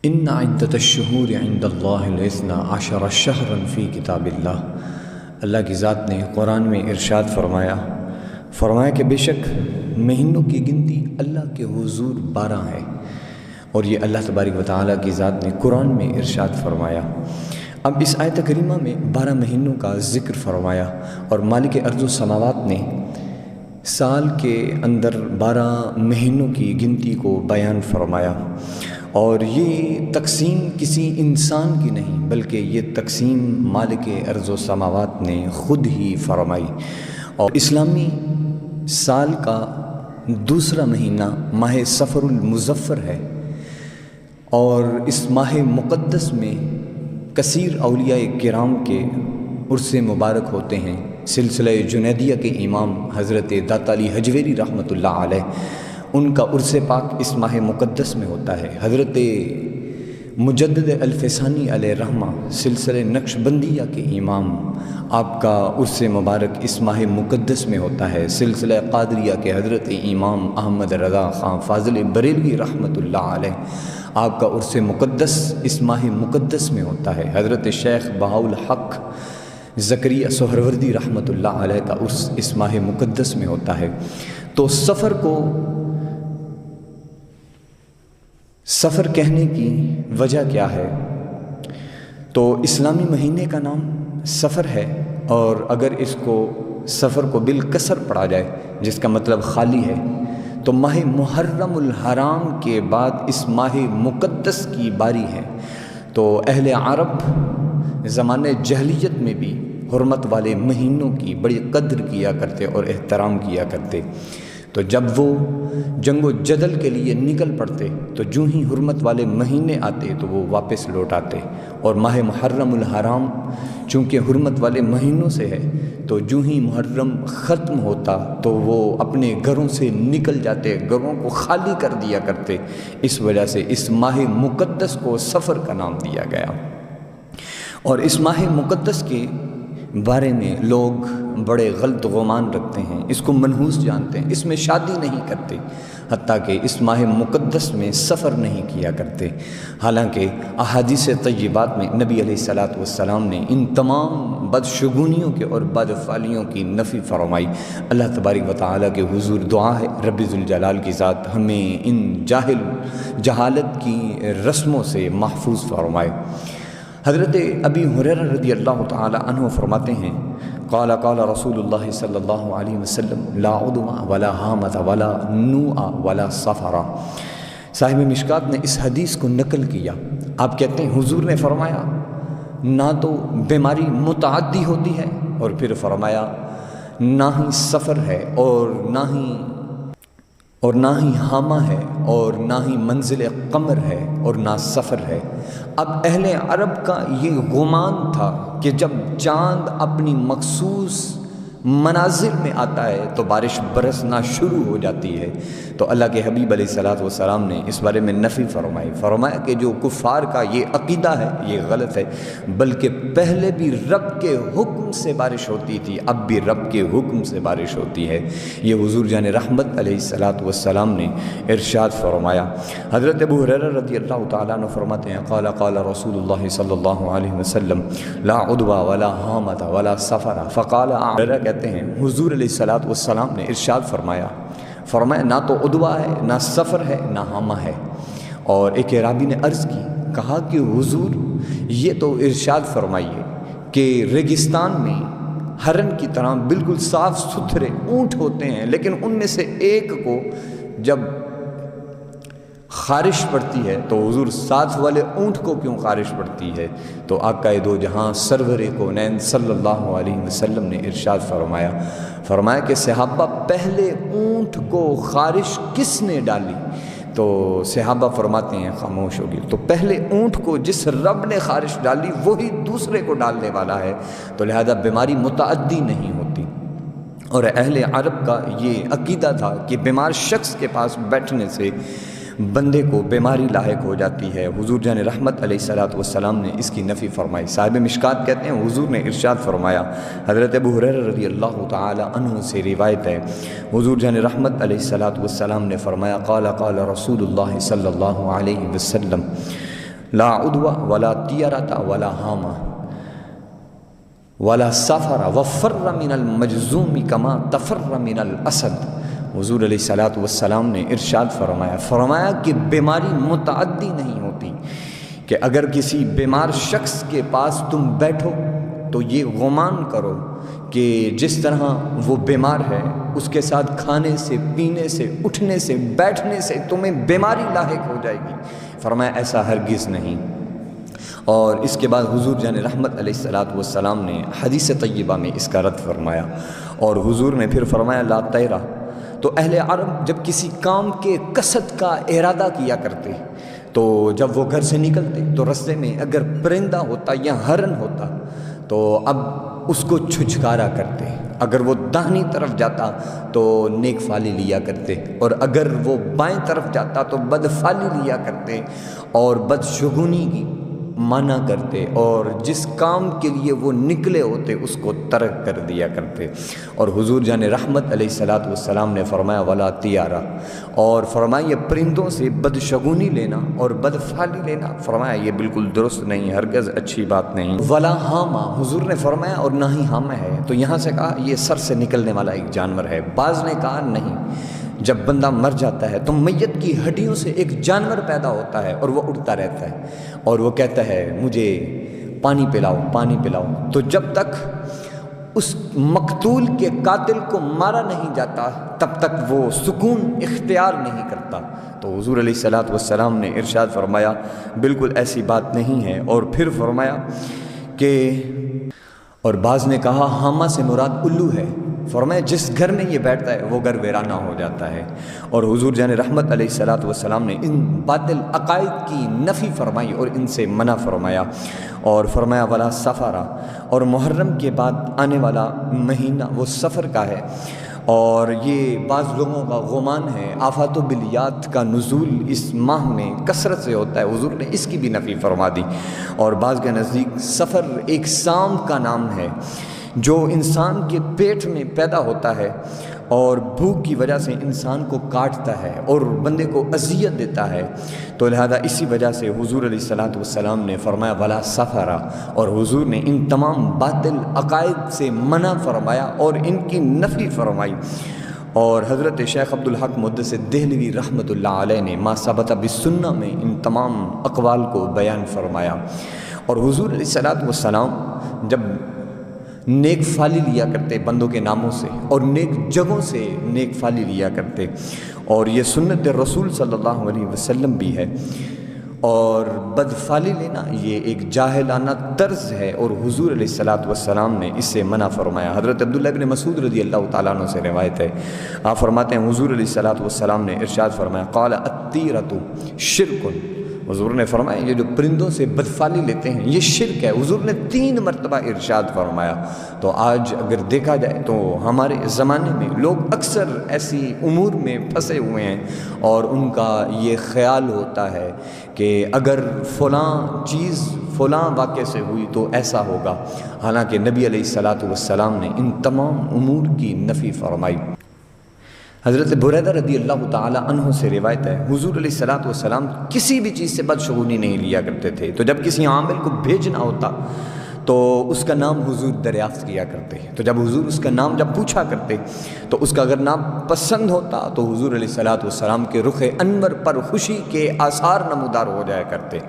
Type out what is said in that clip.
ان عدۃ الشہور عند اللہ الاثنا عشر شہرا فی کتاب اللہ۔ اللہ کی ذات نے قرآن میں ارشاد فرمایا کہ بے شک مہینوں کی گنتی اللہ کے حضور 12 ہے، اور یہ اللہ تبارک و تعالیٰ کی ذات نے قرآن میں ارشاد فرمایا۔ اب اس آیت کریمہ میں 12 مہینوں کا ذکر فرمایا، اور مالک ارض و سماوات نے سال کے اندر 12 مہینوں کی گنتی کو بیان فرمایا، اور یہ تقسیم کسی انسان کی نہیں بلکہ یہ تقسیم مالک ارض و سماوات نے خود ہی فرمائی۔ اور اسلامی سال کا دوسرا مہینہ ماہ صفر المظفر ہے، اور اس ماہ مقدس میں کثیر اولیاء کرام کے عرس مبارک ہوتے ہیں۔ سلسلہ جنیدیہ کے امام حضرت داتا علی حجویری رحمۃ اللہ علیہ، ان کا عرس پاک اس ماہ مقدس میں ہوتا ہے۔ حضرت مجدد الفسانی علیہ رحمہ سلسلہ نقشبندیہ کے امام، آپ کا عرس مبارک اس ماہ مقدس میں ہوتا ہے۔ سلسلہ قادریہ کے حضرت امام احمد رضا خان فاضل بریلوی رحمۃ اللہ علیہ، آپ کا عرس مقدس اس ماہ مقدس میں ہوتا ہے۔ حضرت شیخ بہاءالحق زکریا سہروردی رحمۃ اللہ علیہ کا عرس اس ماہ مقدس میں ہوتا ہے۔ تو سفر کہنے کی وجہ کیا ہے؟ تو اسلامی مہینے کا نام سفر ہے، اور اگر اس کو سفر کو بالکسر پڑھا جائے جس کا مطلب خالی ہے، تو ماہ محرم الحرام کے بعد اس ماہ مقدس کی باری ہے۔ تو اہل عرب زمانے جہلیت میں بھی حرمت والے مہینوں کی بڑی قدر کیا کرتے اور احترام کیا کرتے۔ تو جب وہ جنگ و جدل کے لیے نکل پڑتے تو جو ہی حرمت والے مہینے آتے تو وہ واپس لوٹ آتے، اور ماہ محرم الحرام چونکہ حرمت والے مہینوں سے ہے تو جو ہی محرم ختم ہوتا تو وہ اپنے گھروں سے نکل جاتے، گھروں کو خالی کر دیا کرتے۔ اس وجہ سے اس ماہ مقدس کو سفر کا نام دیا گیا۔ اور اس ماہ مقدس کے بارے میں لوگ بڑے غلط گمان رکھتے ہیں، اس کو منحوس جانتے ہیں، اس میں شادی نہیں کرتے، حتیٰ کہ اس ماہ مقدس میں سفر نہیں کیا کرتے۔ حالانکہ احادیث طیبات میں نبی علیہ الصلاۃ والسلام نے ان تمام بدشگونیوں کے اور بدفعلیوں کی نفی فرمائی۔ اللہ تبارک و تعالیٰ کے حضور دعا ہے رب ذوالجلال کی ذات ہمیں ان جہالت کی رسموں سے محفوظ فرمائے۔ حضرت ابی ہریرہ رضی اللہ تعالی عنہ فرماتے ہیں قال رسول اللہ صلی اللہ علیہ وسلم لا عدوى ولا حامة ولا نوء ولا صفرا۔ صاحب مشکات نے اس حدیث کو نقل کیا۔ آپ کہتے ہیں حضور نے فرمایا نہ تو بیماری متعدی ہوتی ہے، اور پھر فرمایا نہ ہی سفر ہے، اور نہ ہی حامہ ہے، اور نہ ہی منزل قمر ہے، اور نہ سفر ہے۔ اب اہل عرب کا یہ گمان تھا کہ جب چاند اپنی مخصوص منازل میں آتا ہے تو بارش برسنا شروع ہو جاتی ہے۔ تو اللہ کے حبیب علیہ الصلاۃ والسلام نے اس بارے میں نفی فرمایا کہ جو کفار کا یہ عقیدہ ہے یہ غلط ہے، بلکہ پہلے بھی رب کے حکم سے بارش ہوتی تھی، اب بھی رب کے حکم سے بارش ہوتی ہے۔ یہ حضور جان رحمت علیہ الصلاۃ والسلام نے ارشاد فرمایا۔ حضرت ابو ہریرہ رضی اللہ تعالیٰ عنہ فرماتے ہیں قال رسول اللہ صلی اللہ علیہ وسلم لا عدوى ولا حامة ولا صفر فقال کہتے ہیں حضور علیہ الصلاۃ والسلام نے ارشاد فرمایا نہ تو عدوہ ہے، نہ سفر ہے، نہ حامہ ہے۔ اور ایک راوی نے عرض کی، کہا کہ حضور یہ تو ارشاد فرمائیے کہ ریگستان میں ہرن کی طرح بالکل صاف ستھرے اونٹ ہوتے ہیں، لیکن ان میں سے ایک کو جب خارش پڑتی ہے تو حضور ساتھ والے اونٹ کو کیوں خارش پڑتی ہے؟ تو آقا دو جہاں سرور کونین صلی اللہ علیہ وسلم نے ارشاد فرمایا کہ صحابہ پہلے اونٹ کو خارش کس نے ڈالی؟ تو صحابہ فرماتے ہیں خاموش ہوگی، تو پہلے اونٹ کو جس رب نے خارش ڈالی وہی دوسرے کو ڈالنے والا ہے، تو لہذا بیماری متعدی نہیں ہوتی۔ اور اہل عرب کا یہ عقیدہ تھا کہ بیمار شخص کے پاس بیٹھنے سے بندے کو بیماری لاحق ہو جاتی ہے۔ حضور جان رحمت علیہ الصلاۃ والسلام نے اس کی نفی فرمائی۔ صاحب مشکات کہتے ہیں حضور نے ارشاد فرمایا، حضرت ابو ہریرہ رضی اللہ تعالی عنہ سے روایت ہے، حضور جان رحمت علیہ الصلاۃ والسلام نے فرمایا قال رسول اللہ صلی اللہ علیہ وسلم لا عدوہ ولا طیرۃ ولا حامہ ولا سفر وفر من المجذوم کما تفر من الاسد۔ حضور علیہ الصلوۃ والسلام نے ارشاد فرمایا کہ بیماری متعدی نہیں ہوتی، کہ اگر کسی بیمار شخص کے پاس تم بیٹھو تو یہ گمان کرو کہ جس طرح وہ بیمار ہے اس کے ساتھ کھانے سے، پینے سے، اٹھنے سے، بیٹھنے سے تمہیں بیماری لاحق ہو جائے گی۔ فرمایا ایسا ہرگز نہیں۔ اور اس کے بعد حضور جان رحمت علیہ الصلوۃ والسلام نے حدیث طیبہ میں اس کا رد فرمایا، اور حضور نے پھر فرمایا لا طیرہ۔ تو اہل عرب جب کسی کام کے قصد کا ارادہ کیا کرتے تو جب وہ گھر سے نکلتے تو رستے میں اگر پرندہ ہوتا یا ہرن ہوتا تو اب اس کو چھچکارا کرتے، اگر وہ داہنی طرف جاتا تو نیک فالی لیا کرتے، اور اگر وہ بائیں طرف جاتا تو بد فالی لیا کرتے، اور بدشگونی کی منع کرتے، اور جس کام کے لیے وہ نکلے ہوتے اس کو ترک کر دیا کرتے۔ اور حضور جان رحمت علیہ الصلوۃ والسلام نے فرمایا ولا طیرہ، اور فرمایا یہ پرندوں سے بدشگونی لینا اور بدفعلی لینا، فرمایا یہ بالکل درست نہیں، ہرگز اچھی بات نہیں۔ ولا حامہ، حضور نے فرمایا اور نہ ہی حامہ ہے، تو یہاں سے کہا یہ سر سے نکلنے والا ایک جانور ہے۔ بعض نے کہا نہیں، جب بندہ مر جاتا ہے تو میت کی ہڈیوں سے ایک جانور پیدا ہوتا ہے اور وہ اڑتا رہتا ہے اور وہ کہتا ہے مجھے پانی پلاؤ، پانی پلاؤ، تو جب تک اس مقتول کے قاتل کو مارا نہیں جاتا تب تک وہ سکون اختیار نہیں کرتا۔ تو حضور علیہ الصلوۃ والسلام نے ارشاد فرمایا بالکل ایسی بات نہیں ہے، اور پھر فرمایا کہ اور بعض نے کہا حامہ سے مراد الو ہے، فرمایا جس گھر میں یہ بیٹھتا ہے وہ گھر ویرانہ ہو جاتا ہے۔ اور حضور جان رحمت علیہ الصلوۃ والسلام نے ان باطل عقائد کی نفی فرمائی اور ان سے منع فرمایا، اور فرمایا ولا سفرہ، اور محرم کے بعد آنے والا مہینہ وہ سفر کا ہے، اور یہ بعض لوگوں کا گمان ہے آفات و بلیات کا نزول اس ماہ میں کثرت سے ہوتا ہے، حضور نے اس کی بھی نفی فرما دی۔ اور بعض کے نزدیک سفر ایک سام کا نام ہے جو انسان کے پیٹ میں پیدا ہوتا ہے اور بھوک کی وجہ سے انسان کو کاٹتا ہے اور بندے کو اذیت دیتا ہے، تو لہذا اسی وجہ سے حضور علیہ الصلوۃ والسلام نے فرمایا ولا سفرہ، اور حضور نے ان تمام باطل عقائد سے منع فرمایا اور ان کی نفی فرمائی۔ اور حضرت شیخ عبدالحق محدث دہلوی رحمۃ اللہ علیہ نے ما ثبت بالسنہ میں ان تمام اقوال کو بیان فرمایا۔ اور حضور علیہ الصلوۃ والسلام جب نیک فالی لیا کرتے بندوں کے ناموں سے اور نیک جگہوں سے نیک فالی لیا کرتے، اور یہ سنت رسول صلی اللہ علیہ وسلم بھی ہے، اور بدفعلی لینا یہ ایک جاہلانہ طرز ہے، اور حضور علیہ الصلوۃ والسلام نے اس سے منع فرمایا۔ حضرت عبداللہ بن مسعود رضی اللہ تعالیٰ عنہ سے روایت ہے، آپ فرماتے ہیں حضور علیہ الصلوۃ والسلام نے ارشاد فرمایا قال الطیرۃ شرک، حضور نے فرمایا یہ جو پرندوں سے بدفعلی لیتے ہیں یہ شرک ہے، حضور نے 3 مرتبہ ارشاد فرمایا۔ تو آج اگر دیکھا جائے تو ہمارے زمانے میں لوگ اکثر ایسی امور میں پھنسے ہوئے ہیں، اور ان کا یہ خیال ہوتا ہے کہ اگر فلاں چیز فلاں واقعے سے ہوئی تو ایسا ہوگا، حالانکہ نبی علیہ الصلوۃ والسلام نے ان تمام امور کی نفی فرمائی۔ حضرت بریدہ رضی اللہ تعالی عنہ سے روایت ہے حضور علیہ الصلوۃ والسلام کسی بھی چیز سے بدشگونی نہیں لیا کرتے تھے، تو جب کسی عامل کو بھیجنا ہوتا تو اس کا نام حضور دریافت کیا کرتے، تو جب حضور اس کا نام جب پوچھا کرتے تو اس کا اگر نام پسند ہوتا تو حضور علیہ الصلوۃ والسلام کے رخ انور پر خوشی کے آثار نمودار ہو جایا کرتے۔